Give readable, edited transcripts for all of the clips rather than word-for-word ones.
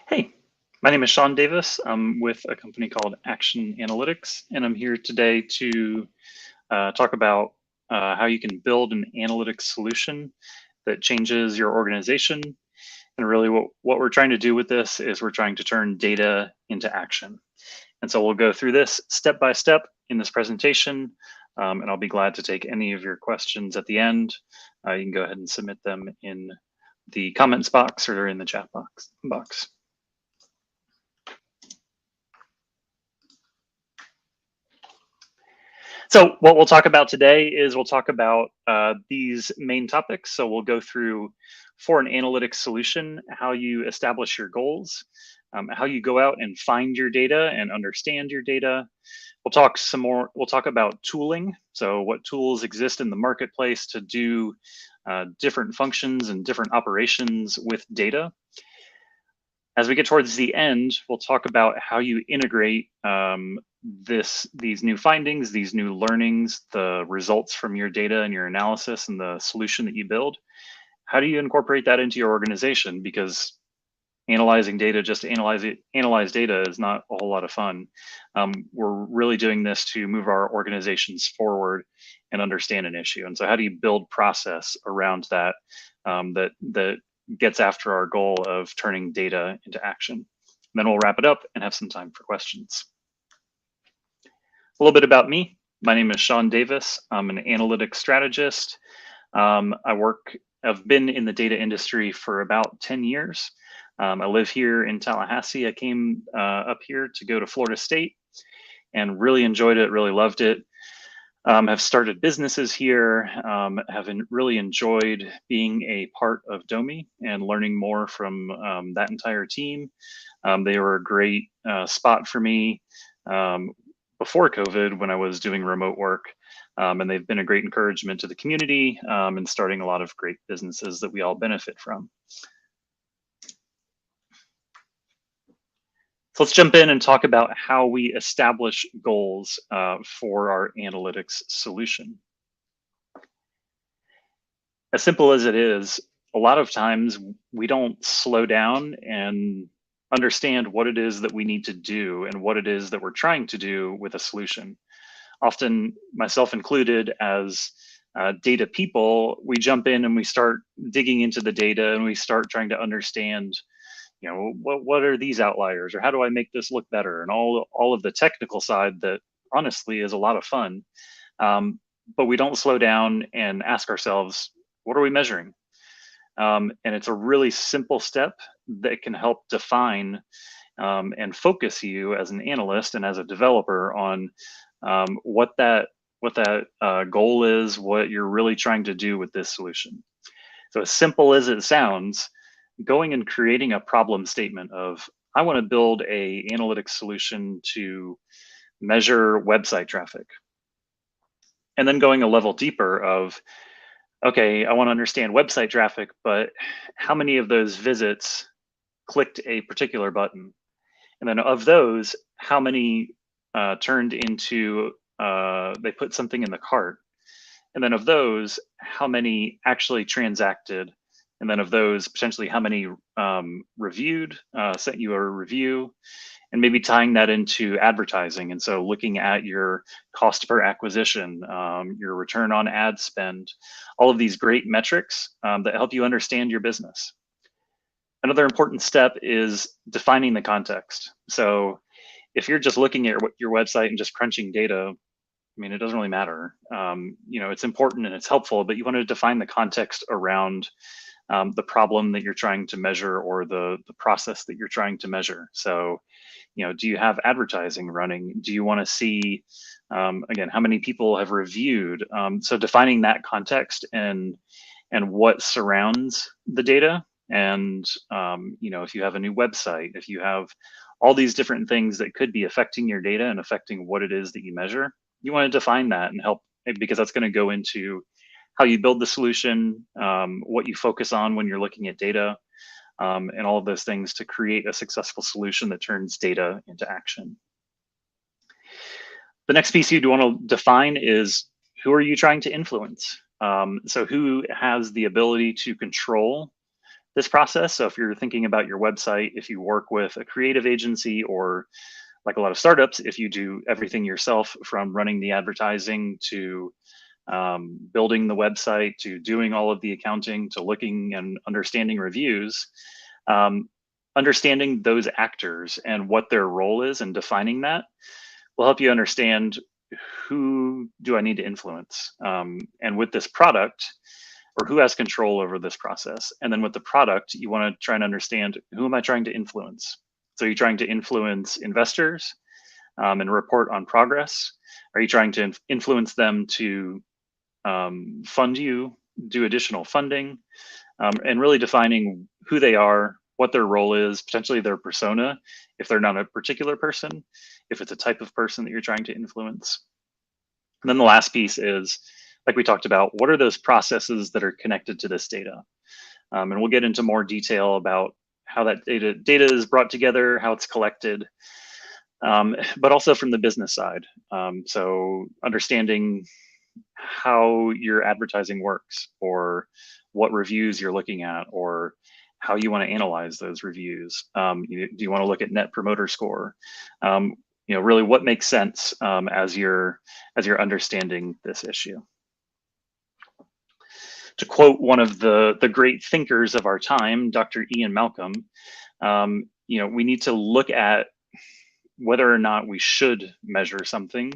Hey, my name is Shaun Davis. I'm with a company called Action Analytics, and I'm here today to talk about how you can build an analytics solution that changes your organization. And really, what we're trying to do with this is we're trying to turn data into action. And so we'll go through this step by step in this presentation, and I'll be glad to take any of your questions at the end. You can go ahead and submit them in the comments box or in the chat box. So what we'll talk about today is we'll talk about these main topics. So we'll go through for an analytics solution, how you establish your goals, how you go out and find your data and understand your data. We'll talk some more. We'll talk about tooling. So what tools exist in the marketplace to do different functions and different operations with data. As we get towards the end, we'll talk about how you integrate these new findings, these new learnings, the results from your data and your analysis and the solution that you build. How do you incorporate that into your organization? Because analyzing data, just to analyze data is not a whole lot of fun. We're really doing this to move our organizations forward and understand an issue. And so how do you build process around that that gets after our goal of turning data into action? And then we'll wrap it up and have some time for questions. A little bit about me. My name is Shaun Davis. I'm an analytics strategist. I've been in the data industry for about 10 years. I live here in Tallahassee. I came up here to go to Florida State and really enjoyed it, really loved it. Have started businesses here, have really enjoyed being a part of Domi and learning more from that entire team. They were a great spot for me before COVID when I was doing remote work. And they've been a great encouragement to the community and starting a lot of great businesses that we all benefit from. So let's jump in and talk about how we establish goals for our analytics solution. As simple as it is, a lot of times we don't slow down and understand what it is that we need to do and what it is that we're trying to do with a solution. Often, myself included, as data people, we jump in and we start digging into the data and we start trying to understand, what are these outliers, or how do I make this look better, and all of the technical side that honestly is a lot of fun. But we don't slow down and ask ourselves, what are we measuring? And it's a really simple step that can help define and focus you as an analyst and as a developer on what that goal is, what you're really trying to do with this solution. So as simple as it sounds, going and creating a problem statement of, I want to build a analytics solution to measure website traffic. And then going a level deeper of, okay, I want to understand website traffic, but how many of those visits clicked a particular button? And then of those, how many turned into, they put something in the cart? And then of those, how many actually transacted? And then of those, potentially how many reviewed, sent you a review, and maybe tying that into advertising. And so looking at your cost per acquisition, your return on ad spend, all of these great metrics that help you understand your business. Another important step is defining the context. So if you're just looking at your website and just crunching data, I mean, it doesn't really matter. It's important and it's helpful, but you want to define the context around the problem that you're trying to measure, or the process that you're trying to measure. So, do you have advertising running? Do you want to see, again, how many people have reviewed? So defining that context and what surrounds the data. And, if you have a new website, if you have all these different things that could be affecting your data and affecting what it is that you measure, you want to define that and help, because that's going to go into how you build the solution, what you focus on when you're looking at data, and all of those things to create a successful solution that turns data into action. The next piece you'd want to define is, who are you trying to influence? So who has the ability to control this process. So if you're thinking about your website, if you work with a creative agency, or like a lot of startups, if you do everything yourself from running the advertising to building the website to doing all of the accounting to looking and understanding reviews, um, understanding those actors and what their role is and defining that will help you understand who do I need to influence. And with this product, or who has control over this process. And then with the product, you want to try and understand, who am I trying to influence? So you're trying to influence investors and report on progress? Are you trying to influence them to fund you, do additional funding, and really defining who they are, what their role is, potentially their persona, if they're not a particular person, if it's a type of person that you're trying to influence. And then the last piece is, like we talked about, what are those processes that are connected to this data? And we'll get into more detail about how that data is brought together, how it's collected, but also from the business side. So understanding how your advertising works, or what reviews you're looking at, or how you want to analyze those reviews. Do you want to look at net promoter score? Really what makes sense as you're understanding this issue. To quote one of the great thinkers of our time, Dr. Ian Malcolm, we need to look at whether or not we should measure something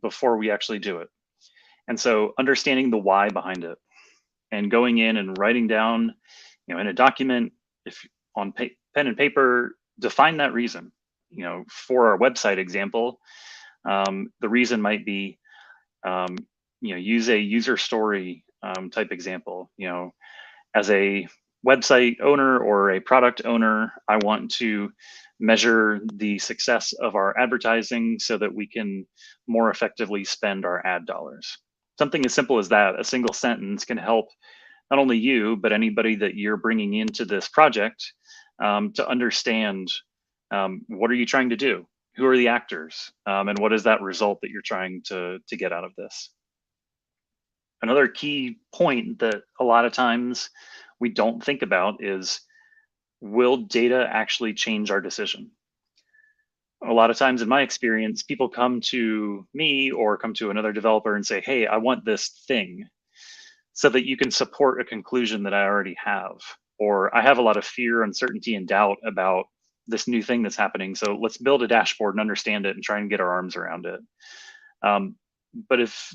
before we actually do it. And so understanding the why behind it, and going in and writing down, in a document, if on pen and paper, define that reason. For our website example, the reason might be, use a user story type example. As a website owner or a product owner, I want to measure the success of our advertising so that we can more effectively spend our ad dollars. Something as simple as that, a single sentence, can help not only you, but anybody that you're bringing into this project to understand, what are you trying to do? Who are the actors? And what is that result that you're trying to get out of this? Another key point that a lot of times we don't think about is, will data actually change our decision? A lot of times in my experience, people come to me or come to another developer and say, hey, I want this thing, so that you can support a conclusion that I already have. Or I have a lot of fear, uncertainty, and doubt about this new thing that's happening. So let's build a dashboard and understand it and try and get our arms around it. But if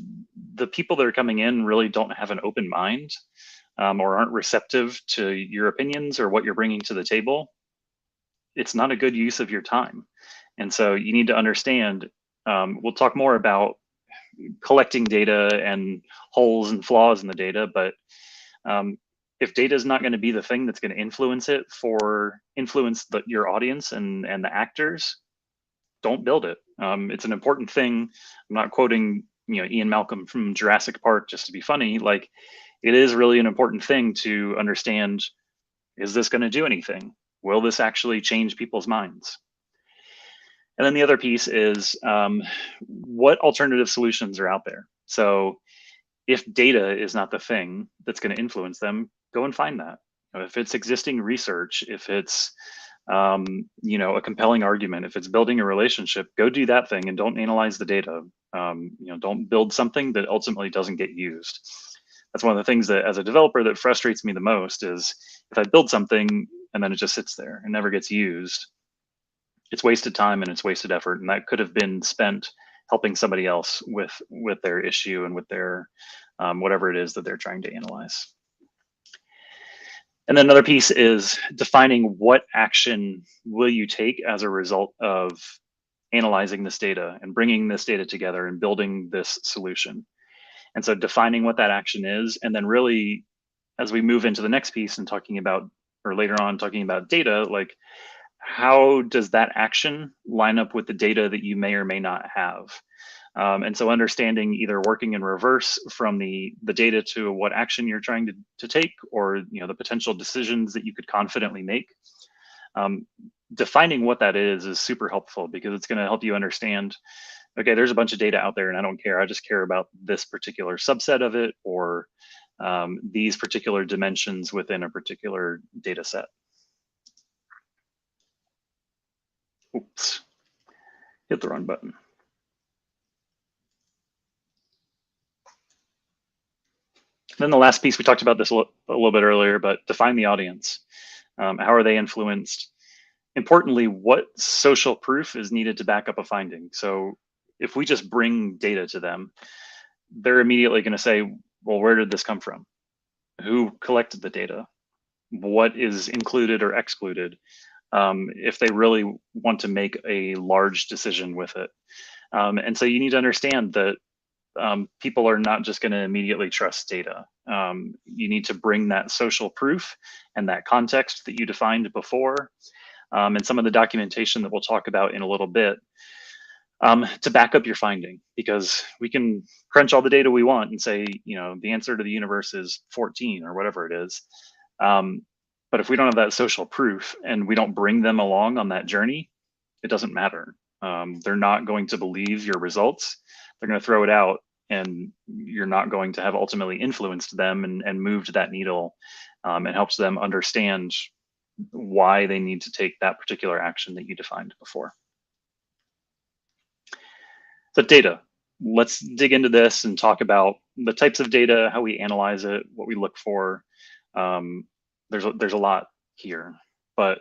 the people that are coming in really don't have an open mind, or aren't receptive to your opinions or what you're bringing to the table, it's not a good use of your time. And so you need to understand, we'll talk more about collecting data and holes and flaws in the data, but if data is not going to be the thing that's going to influence your audience and the actors, don't build it. It's an important thing. I'm not quoting Ian Malcolm from Jurassic Park just to be funny. Like, it is really an important thing to understand, is this going to do anything? Will this actually change people's minds? And then the other piece is, what alternative solutions are out there? So if data is not the thing that's going to influence them, go and find that. If it's existing research, if it's a compelling argument, if it's building a relationship, go do that thing and don't analyze the data. Don't build something that ultimately doesn't get used. That's one of the things that, as a developer, that frustrates me the most is, if I build something and then it just sits there and never gets used, it's wasted time and it's wasted effort, and that could have been spent helping somebody else with their issue and with their whatever it is that they're trying to analyze. And then another piece is defining what action will you take as a result of analyzing this data and bringing this data together and building this solution. And so defining what that action is, and then really, as we move into the next piece and talking about, or later on talking about data, like, how does that action line up with the data that you may or may not have? And so understanding, either working in reverse from the data to what action you're trying to take, or the potential decisions that you could confidently make. Defining what that is super helpful, because it's going to help you understand, okay, there's a bunch of data out there and I don't care. I just care about this particular subset of it, or these particular dimensions within a particular data set. Oops, hit the wrong button. Then the last piece, we talked about this a little bit earlier, but define the audience. How are they influenced? Importantly, what social proof is needed to back up a finding? So if we just bring data to them, they're immediately going to say, well, where did this come from? Who collected the data? What is included or excluded? If they really want to make a large decision with it. And so you need to understand that people are not just going to immediately trust data. You need to bring that social proof and that context that you defined before, and some of the documentation that we'll talk about in a little bit, to back up your finding, because we can crunch all the data we want and say, the answer to the universe is 14 or whatever it is. But if we don't have that social proof and we don't bring them along on that journey, it doesn't matter. They're not going to believe your results. They're going to throw it out, and you're not going to have ultimately influenced them and moved that needle, and helps them understand why they need to take that particular action that you defined before. So data, let's dig into this and talk about the types of data, how we analyze it, what we look for. There's a lot here, but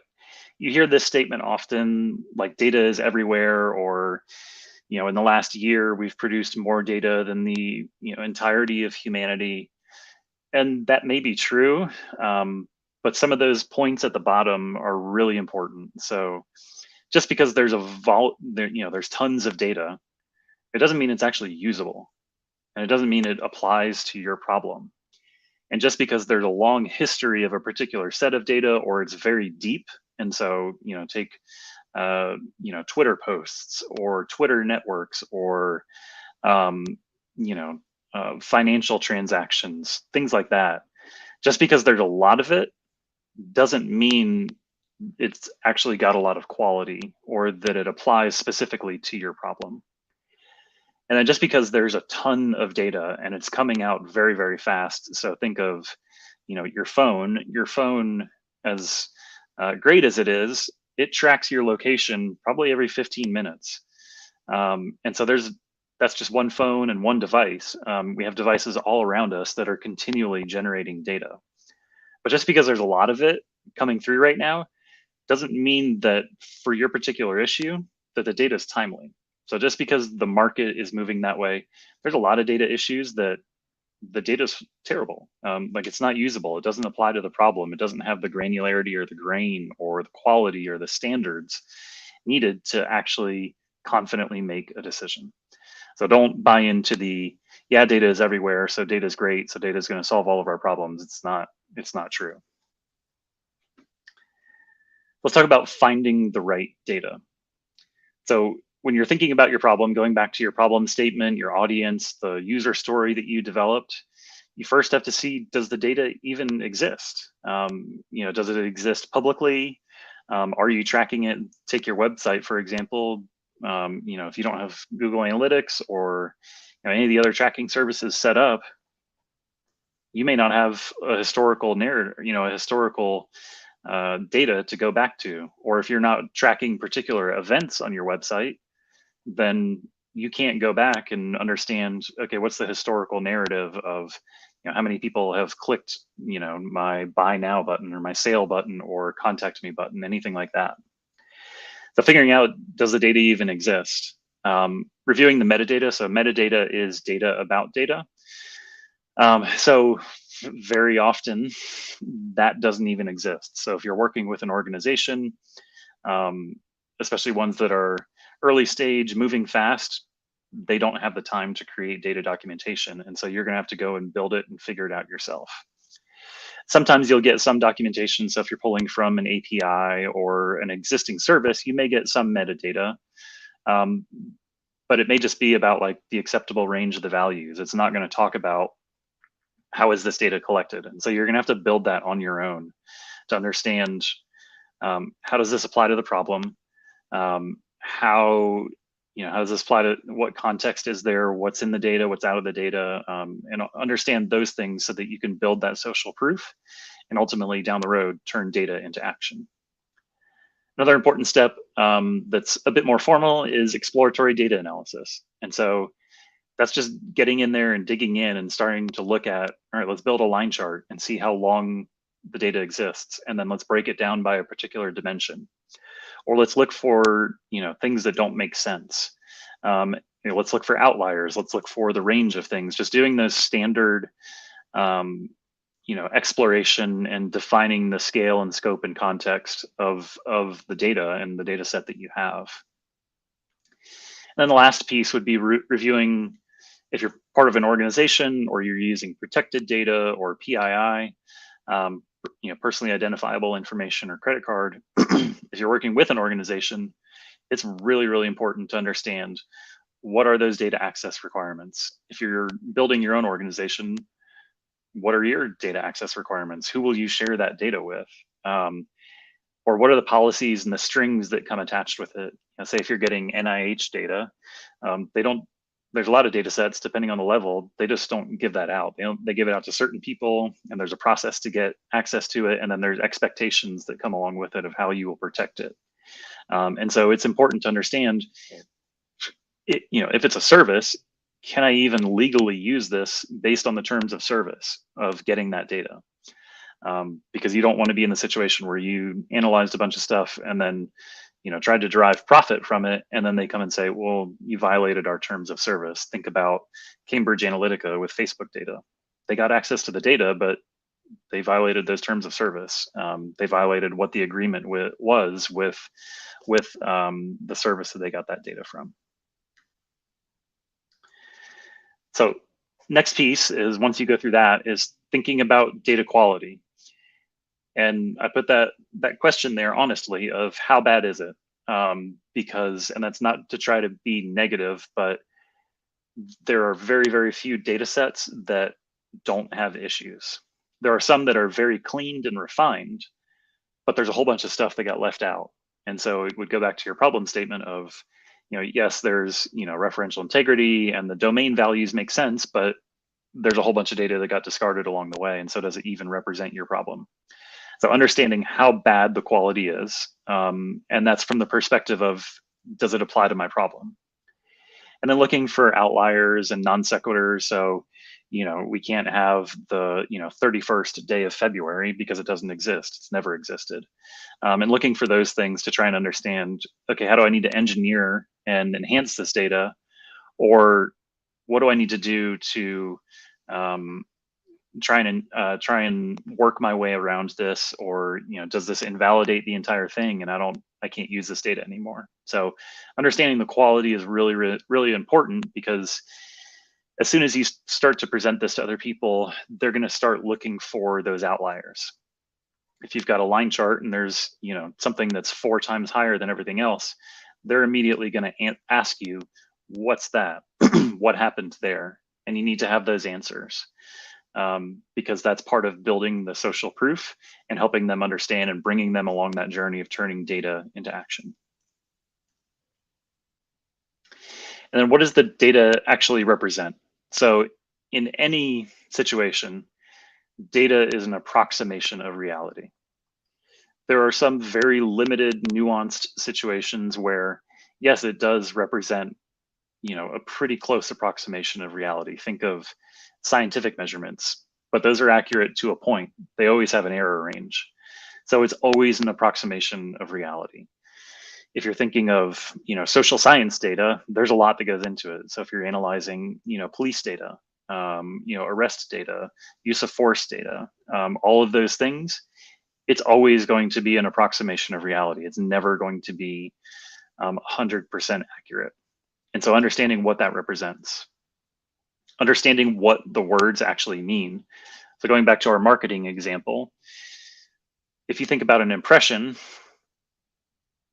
you hear this statement often, like data is everywhere, or in the last year we've produced more data than the entirety of humanity, and that may be true, but some of those points at the bottom are really important. So just because there's there's tons of data, it doesn't mean it's actually usable, and it doesn't mean it applies to your problem. And just because there's a long history of a particular set of data, or it's very deep, and so take Twitter posts or Twitter networks, or financial transactions, things like that. Just because there's a lot of it doesn't mean it's actually got a lot of quality, or that it applies specifically to your problem. And then just because there's a ton of data and it's coming out very, very fast. So think of, your phone, as great as it is, it tracks your location probably every 15 minutes. And so that's just one phone and one device. We have devices all around us that are continually generating data. But just because there's a lot of it coming through right now doesn't mean that for your particular issue that the data is timely. So just because the market is moving that way, there's a lot of data issues that the data is terrible. Like it's not usable. It doesn't apply to the problem. It doesn't have the granularity or the grain or the quality or the standards needed to actually confidently make a decision. So don't buy into data is everywhere, so data is great, so data is going to solve all of our problems. It's not true. Let's talk about finding the right data. So when you're thinking about your problem, going back to your problem statement, your audience, the user story that you developed, you first have to see, does the data even exist? Does it exist publicly? Are you tracking it? Take your website, for example. If you don't have Google Analytics or any of the other tracking services set up, you may not have a historical narrative, a historical data to go back to. Or if you're not tracking particular events on your website, then you can't go back and understand, okay, what's the historical narrative of how many people have clicked my buy now button or my sale button or contact me button, anything like that. So figuring out, does the data even exist? Reviewing the metadata. So metadata is data about data. So very often that doesn't even exist. So if you're working with an organization, especially ones that are early stage, moving fast, they don't have the time to create data documentation. And so you're going to have to go and build it and figure it out yourself. Sometimes you'll get some documentation. So if you're pulling from an API or an existing service, you may get some metadata, but it may just be about like the acceptable range of the values. It's not going to talk about how is this data collected. And so you're going to have to build that on your own to understand, how does this apply to the problem? How how does this apply to what context is there, what's in the data, what's out of the data, and understand those things so that you can build that social proof and ultimately down the road turn data into action. Another important step that's a bit more formal is exploratory data analysis. And so that's just getting in there and digging in and starting to look at, all right, let's build a line chart and see how long the data exists. And then let's break it down by a particular dimension. Or let's look for, things that don't make sense. Let's look for outliers. Let's look for the range of things. Just doing those standard, exploration and defining the scale and scope and context of the data and the data set that you have. And then the last piece would be reviewing if you're part of an organization or you're using protected data or PII, personally identifiable information or credit card. If you're working with an organization, it's really, really important to understand what are those data access requirements. If you're building your own organization, what are your data access requirements? Who will you share that data with? Or what are the policies and the strings that come attached with it? Say if you're getting NIH data, there's a lot of data sets, depending on the level, they just don't give that out. They give it out to certain people, and there's a process to get access to it. And then there's expectations that come along with it of how you will protect it. And so it's important to understand, if it's a service, can I even legally use this based on the terms of service of getting that data? Because you don't want to be in the situation where you analyzed a bunch of stuff and then tried to derive profit from it, and then they come and say, well, you violated our terms of service. Think about Cambridge Analytica with Facebook data. They got access to the data, but they violated those terms of service. They violated what the agreement was with the service that they got that data from. So next piece is, once you go through that, is thinking about data quality. And I put that question there honestly of how bad is it? Because, and that's not to try to be negative, but there are very, very few data sets that don't have issues. There are some that are very cleaned and refined, but there's a whole bunch of stuff that got left out. And so it would go back to your problem statement of, yes, there's, referential integrity and the domain values make sense, but there's a whole bunch of data that got discarded along the way. And so does it even represent your problem? So understanding how bad the quality is, and that's from the perspective of, does it apply to my problem? And then looking for outliers and non sequiturs. So, we can't have the 31st day of February because it doesn't exist. It's never existed. And looking for those things to try and understand, okay, how do I need to engineer and enhance this data, or what do I need to do to try and work my way around this, or does this invalidate the entire thing and I can't use this data anymore? So understanding the quality is really, really, really important, because as soon as you start to present this to other people, they're going to start looking for those outliers. If you've got a line chart and there's something that's 4 times higher than everything else, they're immediately going to ask you, what's that? What happened there? And you need to have those answers. Because that's part of building the social proof and helping them understand and bringing them along that journey of turning data into action. And then what does the data actually represent? So in any situation, data is an approximation of reality. There are some very limited, nuanced situations where, yes, it does represent, a pretty close approximation of reality. Think of scientific measurements, but those are accurate to a point. They always have an error range. So it's always an approximation of reality. If you're thinking of, social science data, there's a lot that goes into it. So if you're analyzing, police data, arrest data, use of force data, all of those things, it's always going to be an approximation of reality. It's never going to be 100% accurate. And so understanding what that represents, understanding what the words actually mean. So going back to our marketing example, if you think about an impression,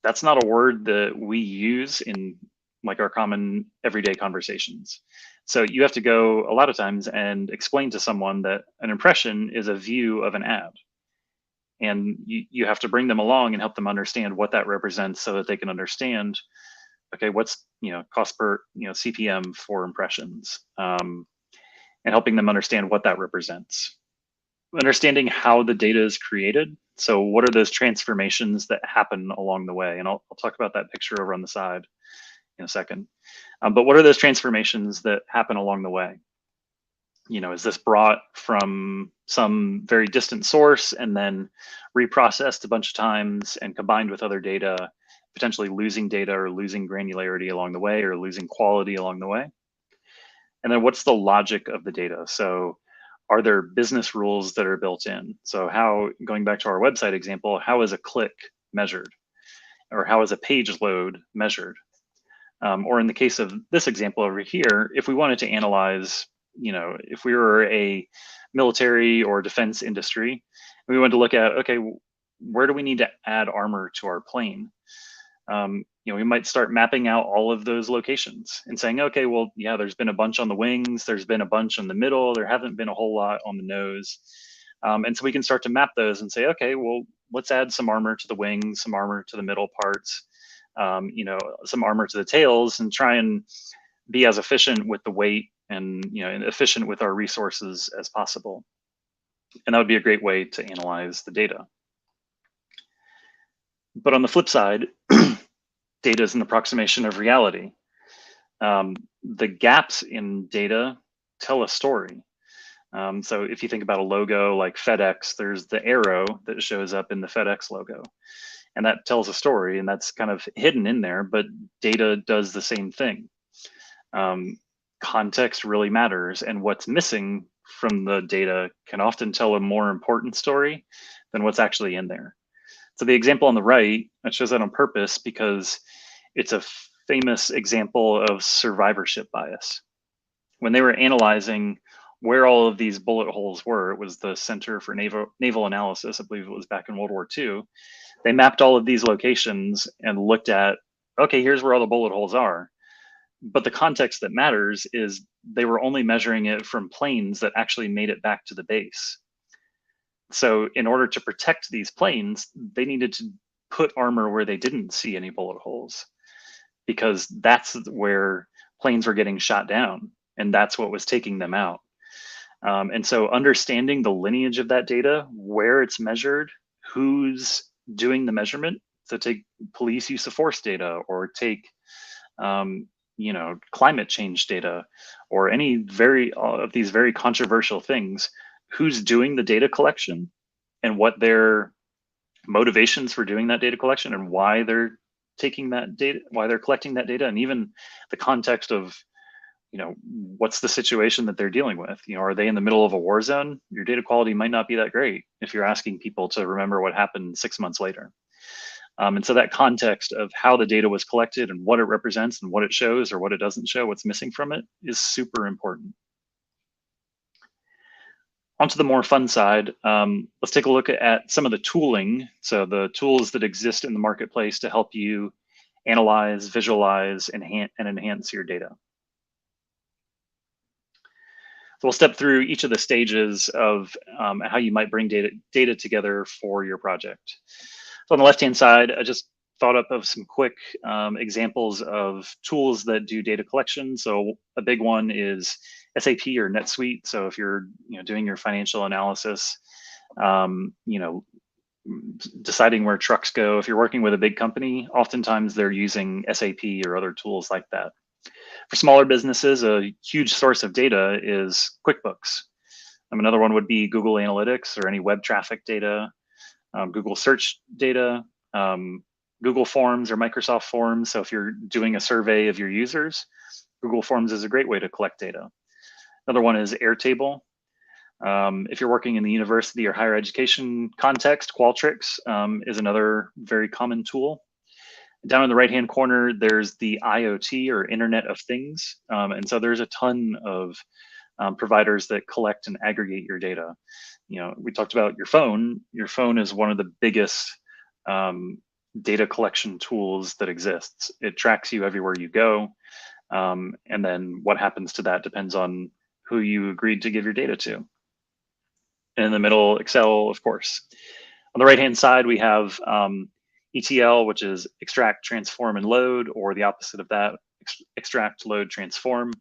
that's not a word that we use in like our common everyday conversations. So you have to go a lot of times and explain to someone that an impression is a view of an ad. And you have to bring them along and help them understand what that represents so that they can understand okay, what's cost per CPM for impressions, and helping them understand what that represents. Understanding how the data is created. So what are those transformations that happen along the way? And I'll talk about that picture over on the side in a second. But what are those transformations that happen along the way? Is this brought from some very distant source and then reprocessed a bunch of times and combined with other data, potentially losing data or losing granularity along the way or losing quality along the way? And then what's the logic of the data? So are there business rules that are built in? So how, going back to our website example, how is a click measured? Or how is a page load measured? Or in the case of this example over here, if we wanted to analyze, if we were a military or defense industry, we wanted to look at, okay, where do we need to add armor to our plane? We might start mapping out all of those locations and saying, okay, well, yeah, there's been a bunch on the wings, there's been a bunch in the middle, there haven't been a whole lot on the nose. And so we can start to map those and say, okay, well, let's add some armor to the wings, some armor to the middle parts, some armor to the tails, and try and be as efficient with the weight and and efficient with our resources as possible. And that would be a great way to analyze the data. But on the flip side, data is an approximation of reality. The gaps in data tell a story. So if you think about a logo like FedEx, there's the arrow that shows up in the FedEx logo, and that tells a story, and that's kind of hidden in there, but data does the same thing. Context really matters, and what's missing from the data can often tell a more important story than what's actually in there. So the example on the right, I chose that on purpose because it's a famous example of survivorship bias. When they were analyzing where all of these bullet holes were, it was the Center for Naval Analysis, I believe it was back in World War II. They mapped all of these locations and looked at, okay, here's where all the bullet holes are. But the context that matters is they were only measuring it from planes that actually made it back to the base. So in order to protect these planes, they needed to put armor where they didn't see any bullet holes, because that's where planes were getting shot down, and that's what was taking them out. And so understanding the lineage of that data, where it's measured, who's doing the measurement. So take police use of force data, or take climate change data, or any of these very controversial things. Who's doing the data collection, and what their motivations for doing that data collection, and why they're taking that data, why they're collecting that data, and even the context of what's the situation that they're dealing with. Are they in the middle of a war zone? Your data quality might not be that great if you're asking people to remember what happened 6 months later. And so that context of how the data was collected and what it represents and what it shows or what it doesn't show, what's missing from it, is super important. Onto the more fun side, let's take a look at some of the tooling. So the tools that exist in the marketplace to help you analyze, visualize, and enhance your data. So we'll step through each of the stages of how you might bring data together for your project. So on the left-hand side, I just thought up of some quick examples of tools that do data collection. So a big one is SAP or NetSuite. So if you're doing your financial analysis, deciding where trucks go, if you're working with a big company, oftentimes they're using SAP or other tools like that. For smaller businesses, a huge source of data is QuickBooks. Another one would be Google Analytics or any web traffic data, Google search data, Google Forms or Microsoft Forms. So if you're doing a survey of your users, Google Forms is a great way to collect data. Another one is Airtable. If you're working in the university or higher education context, Qualtrics is another very common tool. Down in the right-hand corner, there's the IoT or Internet of Things. And so there's a ton of providers that collect and aggregate your data. We talked about your phone. Your phone is one of the biggest data collection tools that exists. It tracks you everywhere you go. And then what happens to that depends on who you agreed to give your data to. And in the middle, Excel, of course. On the right-hand side, we have ETL, which is extract, transform, and load, or the opposite of that, extract, load, transform.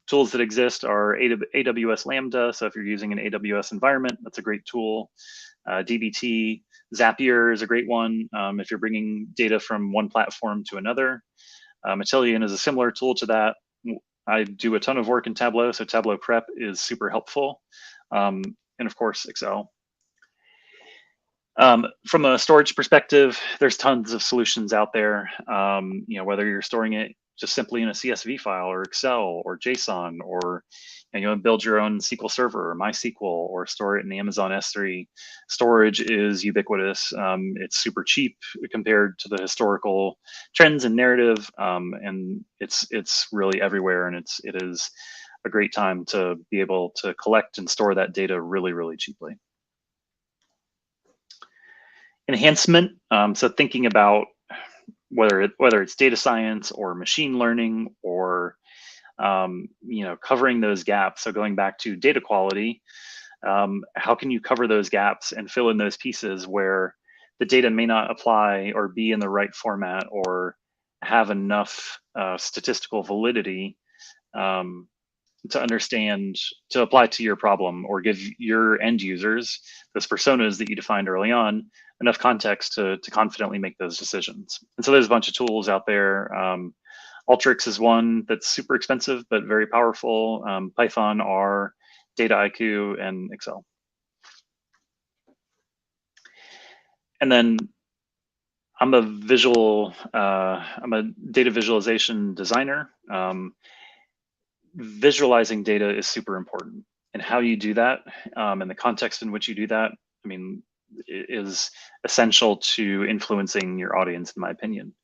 Tools that exist are AWS Lambda. So if you're using an AWS environment, that's a great tool. DBT, Zapier is a great one if you're bringing data from one platform to another. Matillion is a similar tool to that. I do a ton of work in Tableau, so Tableau Prep is super helpful. And of course, Excel. From a storage perspective, there's tons of solutions out there. Whether you're storing it just simply in a CSV file or Excel or JSON, or build your own SQL Server or MySQL, or store it in Amazon S3. Storage is ubiquitous. It's super cheap compared to the historical trends and narrative, and it's really everywhere. And it is a great time to be able to collect and store that data really, really cheaply. Enhancement. So thinking about whether it's data science or machine learning, or covering those gaps. So going back to data quality, how can you cover those gaps and fill in those pieces where the data may not apply or be in the right format or have enough statistical validity to understand, to apply to your problem, or give your end users, those personas that you defined early on, enough context to confidently make those decisions. And so there's a bunch of tools out there. Alteryx is one that's super expensive but very powerful. Python, R, Dataiku, and Excel. And then I'm a data visualization designer. Visualizing data is super important, and how you do that, and the context in which you do that, is essential to influencing your audience, in my opinion.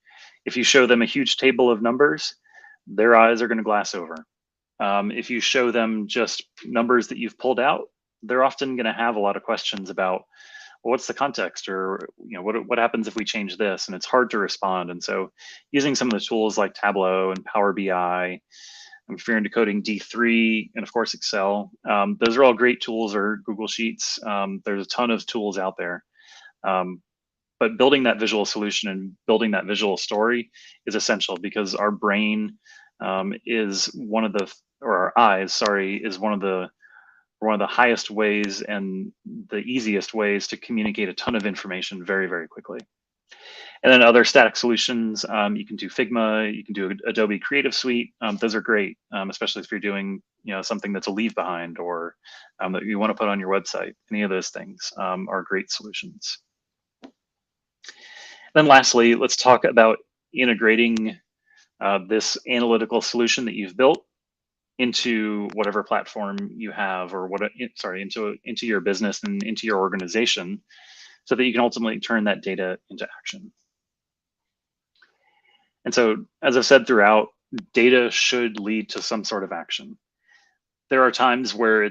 If you show them a huge table of numbers, their eyes are going to glass over. If you show them just numbers that you've pulled out, they're often going to have a lot of questions about, well, what's the context, or what happens if we change this, and it's hard to respond. And so using some of the tools like Tableau and Power BI, if you're into coding, D3, and of course Excel, those are all great tools, or Google Sheets. There's a ton of tools out there. But building that visual solution and building that visual story is essential, because our brain is one of the, or our eyes, sorry, is one of the highest ways and the easiest ways to communicate a ton of information very, very quickly. And then other static solutions, you can do Figma, you can do Adobe Creative Suite. Those are great, especially if you're doing something that's a leave behind, or that you want to put on your website. Any of those things are great solutions. Then lastly, let's talk about integrating this analytical solution that you've built into whatever platform you have, or into your business and into your organization, so that you can ultimately turn that data into action. And so, as I've said throughout, data should lead to some sort of action. There are times where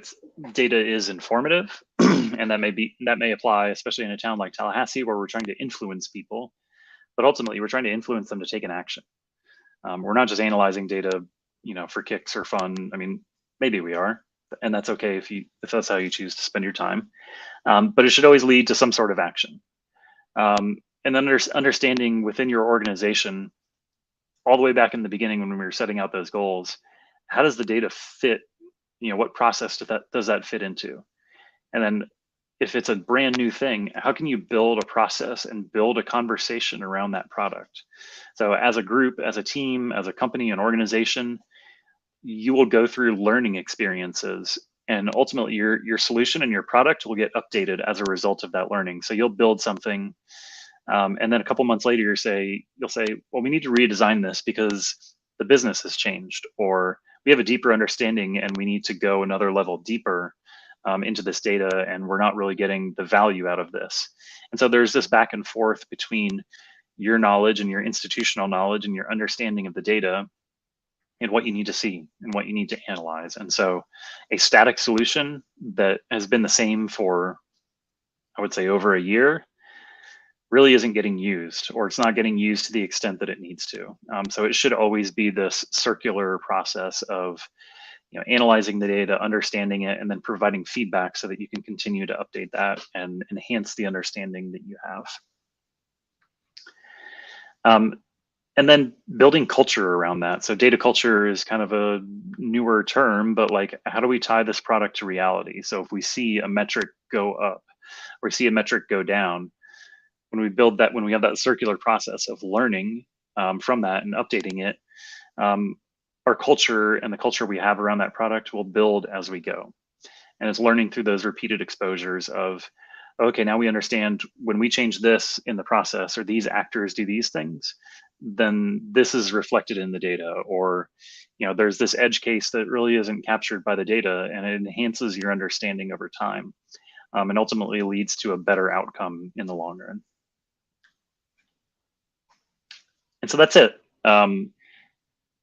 data is informative, and that may apply, especially in a town like Tallahassee, where we're trying to influence people, but ultimately we're trying to influence them to take an action. We're not just analyzing data, for kicks or fun. Maybe we are, and that's okay if that's how you choose to spend your time. But it should always lead to some sort of action. And then understanding within your organization, all the way back in the beginning when we were setting out those goals, how does the data fit? What process does that fit into? And then if it's a brand new thing, how can you build a process and build a conversation around that product? So as a group, as a team, as a company, an organization, you will go through learning experiences, and ultimately your solution and your product will get updated as a result of that learning. So you'll build something, and then a couple months later, you'll say, well, we need to redesign this because the business has changed, or we have a deeper understanding and we need to go another level deeper into this data, and we're not really getting the value out of this. And so there's this back and forth between your knowledge and your institutional knowledge and your understanding of the data, and what you need to see and what you need to analyze. And so a static solution that has been the same for, I would say, over a year really isn't getting used, or it's not getting used to the extent that it needs to. So it should always be this circular process of analyzing the data, understanding it, and then providing feedback so that you can continue to update that and enhance the understanding that you have. Um, and then building culture around that. So data culture is kind of a newer term, but like, how do we tie this product to reality? So if we see a metric go up or see a metric go down, when we build that, when we have that circular process of learning from that and updating it, um, our culture and the culture we have around that product will build as we go. And it's learning through those repeated exposures of, okay, now we understand when we change this in the process or these actors do these things, then this is reflected in the data. Or, there's this edge case that really isn't captured by the data, and it enhances your understanding over time, and ultimately leads to a better outcome in the long run. And so that's it.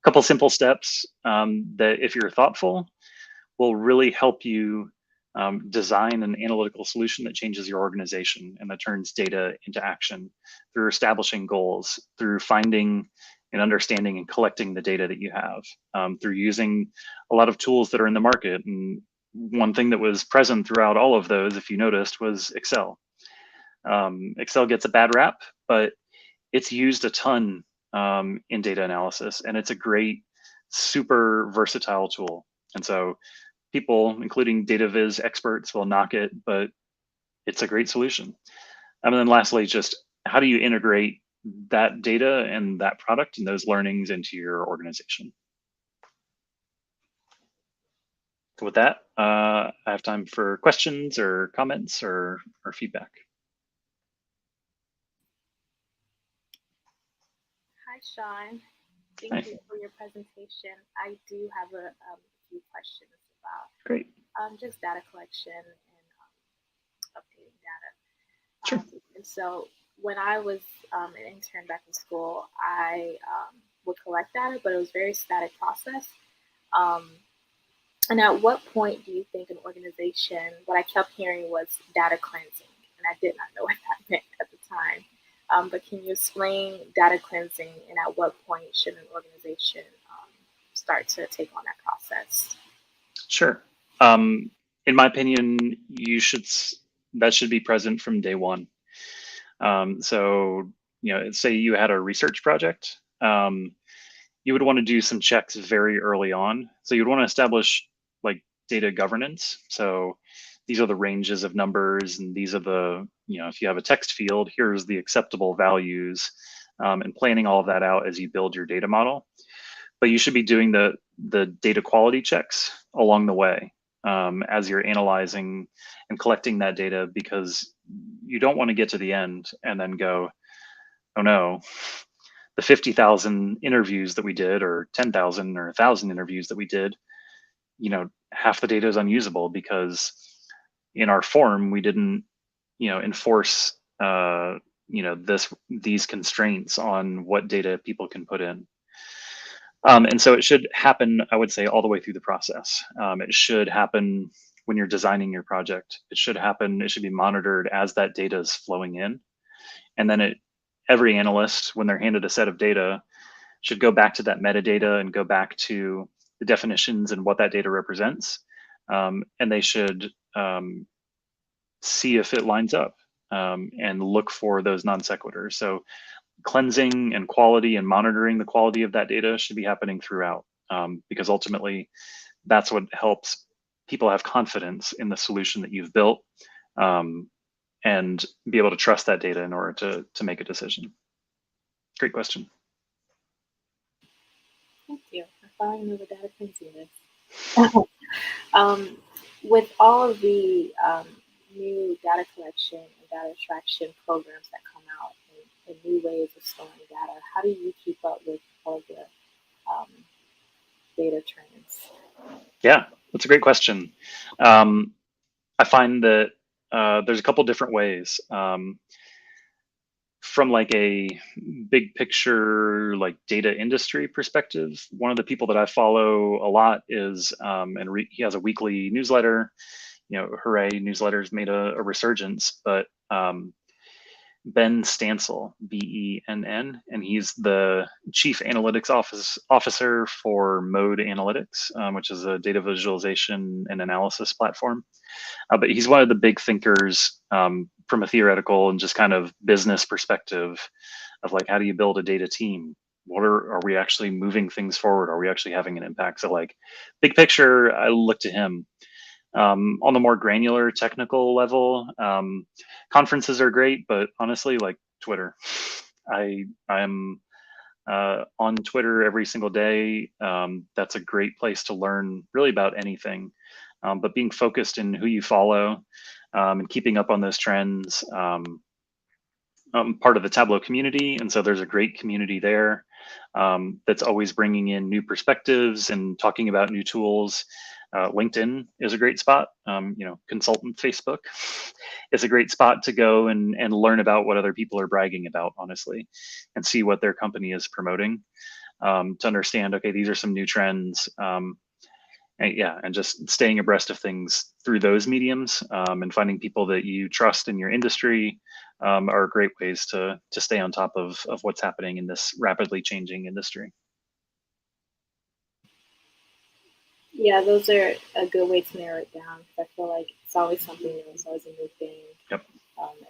Couple simple steps that, if you're thoughtful, will really help you design an analytical solution that changes your organization and that turns data into action through establishing goals, through finding and understanding and collecting the data that you have, through using a lot of tools that are in the market. And one thing that was present throughout all of those, if you noticed, was Excel. Excel gets a bad rap, but it's used a ton in data analysis, and it's a great, super versatile tool. And so people, including data viz experts, will knock it, but it's a great solution. And then lastly, just how do you integrate that data and that product and those learnings into your organization? So with that, I have time for questions or comments or feedback. Hi, Shaun. Hi. Thank you for your presentation. I do have a few questions about Great. just data collection and updating data. Sure. And so when I was an intern back in school, I would collect data, but it was a very static process. Um, and at what point do you think an organization, what I kept hearing was data cleansing, and I did not know what that meant at the time. But can you explain data cleansing and at what point should an organization start to take on that process? Sure. In my opinion, that should be present from day one. So, say you had a research project, you would want to do some checks very early on. So you'd want to establish like data governance. So these are the ranges of numbers, and these are the, if you have a text field, here's the acceptable values, and planning all of that out as you build your data model. But you should be doing the data quality checks along the way, as you're analyzing and collecting that data, because you don't want to get to the end and then go, oh no, the 50,000 interviews that we did, or 10,000 or 1,000 interviews that we did, half the data is unusable because in our form we didn't, enforce, these constraints on what data people can put in. And so it should happen, I would say, all the way through the process. It should happen when you're designing your project. It should happen. It should be monitored as that data is flowing in, and then every analyst, when they're handed a set of data, should go back to that metadata and go back to the definitions and what that data represents, and they should see if it lines up, and look for those non sequiturs. So cleansing and quality and monitoring the quality of that data should be happening throughout, because ultimately that's what helps people have confidence in the solution that you've built, and be able to trust that data in order to make a decision. Great question. Thank you. I finally know what data cleansing is. With all of the new data collection and data extraction programs that come out and new ways of storing data, how do you keep up with all of the um, data trends? Yeah, that's a great question. I find that there's a couple different ways. From like a big picture, like data industry perspective, one of the people that I follow a lot is, he has a weekly newsletter. Hooray, newsletters made a resurgence, but Ben Stansel, Benn, and he's the chief analytics officer for Mode Analytics, which is a data visualization and analysis platform. But he's one of the big thinkers, from a theoretical and just kind of business perspective, of like, how do you build a data team? What are we actually moving things forward? Are we actually having an impact? So like big picture, I look to him. On the more granular technical level, conferences are great, but honestly, like Twitter, I'm on Twitter every single day. That's a great place to learn really about anything. But being focused in who you follow and keeping up on those trends. I'm part of the Tableau community, and so there's a great community there that's always bringing in new perspectives and talking about new tools. LinkedIn is a great spot. Consultant Facebook is a great spot to go and learn about what other people are bragging about, honestly, and see what their company is promoting to understand, okay, these are some new trends. And just staying abreast of things through those mediums and finding people that you trust in your industry are great ways to stay on top of what's happening in this rapidly changing industry. Yeah, those are a good way to narrow it down. I feel like it's always something new. It's always a new thing Yep.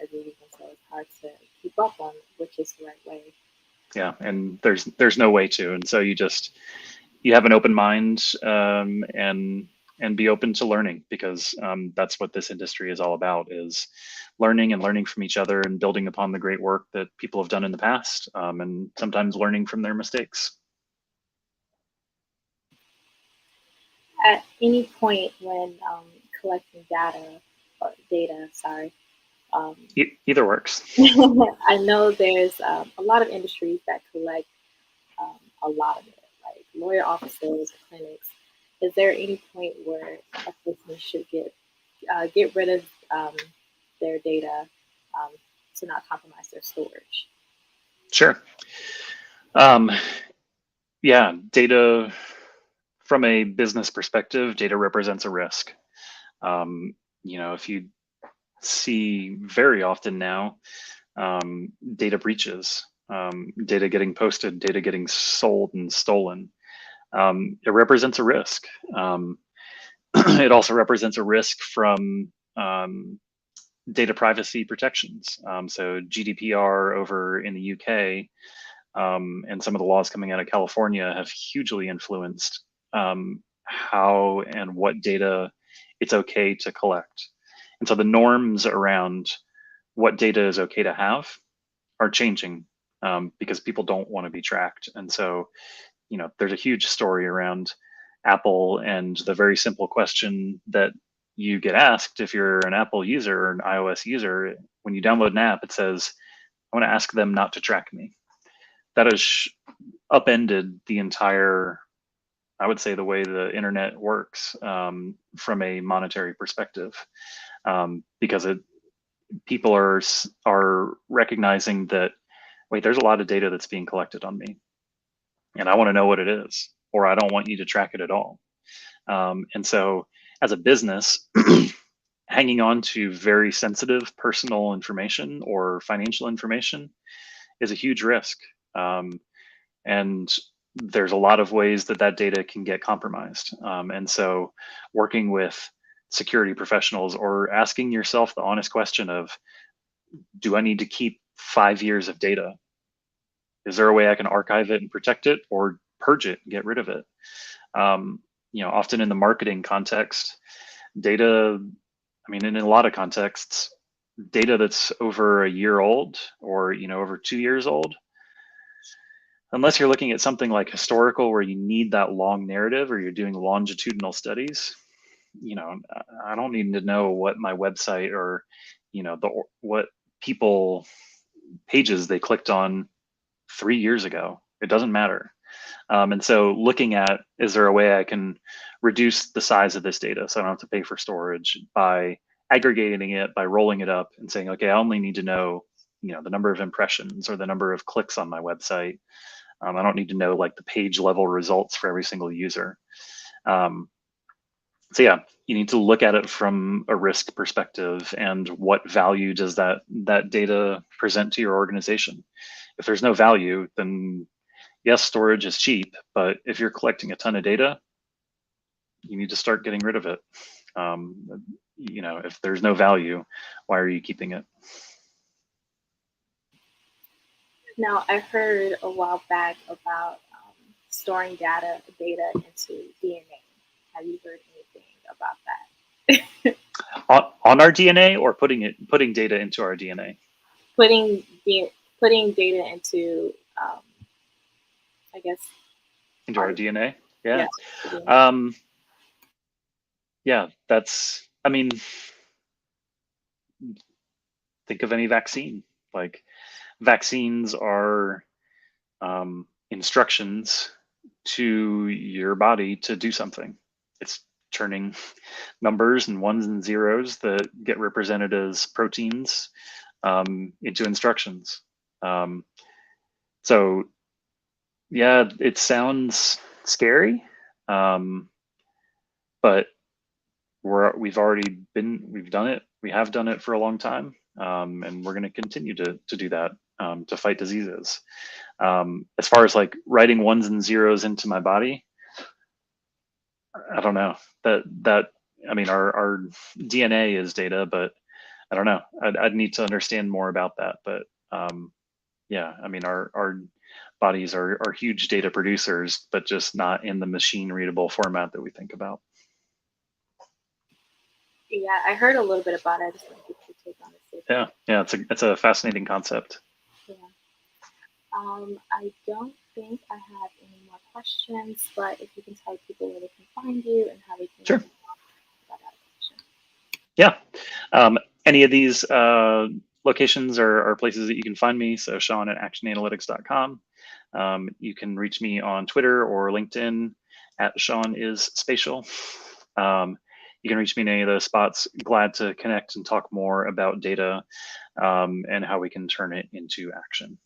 every week, and so it's hard to keep up on which is the right way. Yeah, and there's no way to, and so you have an open mind and be open to learning because that's what this industry is all about: is learning and learning from each other and building upon the great work that people have done in the past, and sometimes learning from their mistakes. At any point when collecting data, sorry, Either works. I know there's a lot of industries that collect a lot of it, like lawyer offices or clinics. Is there any point where a person should get rid of their data um, to not compromise their storage? Sure. Yeah, data from a business perspective, data represents a risk. If you see very often now, data breaches, data getting posted, data getting sold and stolen. It represents a risk. It also represents a risk from data privacy protections. So GDPR over in the UK and some of the laws coming out of California have hugely influenced how and what data it's okay to collect. And so the norms around what data is okay to have are changing because people don't want to be tracked. And so, there's a huge story around Apple and the very simple question that you get asked if you're an Apple user or an iOS user. When you download an app, it says, I want to ask them not to track me. That has upended the entire, I would say, the way the internet works from a monetary perspective, because people are recognizing that, wait, there's a lot of data that's being collected on me, and I want to know what it is, or I don't want you to track it at all. And so, as a business, hanging on to very sensitive personal information or financial information is a huge risk. And there's a lot of ways that data can get compromised. And so working with security professionals or asking yourself the honest question of, do I need to keep 5 years of data? Is there a way I can archive it and protect it, or purge it and get rid of it? Often in the marketing context, data, in a lot of contexts, data that's over a year old or, over 2 years old, unless you're looking at something like historical where you need that long narrative or you're doing longitudinal studies, I don't need to know what my website or, what people pages they clicked on 3 years ago. It doesn't matter. And so looking at, is there a way I can reduce the size of this data so I don't have to pay for storage by aggregating it, by rolling it up and saying, okay, I only need to know, the number of impressions or the number of clicks on my website. I don't need to know like the page level results for every single user. So yeah, you need to look at it from a risk perspective and what value does that data present to your organization. If there's no value, then yes, storage is cheap, but if you're collecting a ton of data, you need to start getting rid of it. If there's no value, why are you keeping it? Now, I heard a while back about storing data into DNA. Have you heard anything about that? On our DNA, or putting data into our DNA? putting the putting data into, I guess, Into our arti- DNA? Yeah. yes, the DNA. Um, yeah, that's, I mean, think of any vaccine. Like, vaccines are instructions to your body to do something. It's turning numbers and ones and zeros that get represented as proteins into instructions. Um, so yeah, it sounds scary, um, but we've done it. We have done it for a long time, and we're going to continue to do that to fight diseases. As far as like writing ones and zeros into my body, I don't know. That I mean, our DNA is data, but I don't know. I'd need to understand more about that. But yeah, I mean, our bodies are huge data producers, but just not in the machine readable format that we think about. Yeah, I heard a little bit about it. I just want to get your take on it. See if it Yeah, yeah, it's a fascinating concept. makes, yeah. I don't think I have any more questions, but if you can tell people where they can find you and how they can Sure. about adaptation. Yeah. Any of these locations are places that you can find me. So Shaun at actionanalytics.com. You can reach me on Twitter or LinkedIn at Shaun is Spatial. You can reach me in any of those spots. Glad to connect and talk more about data and how we can turn it into action.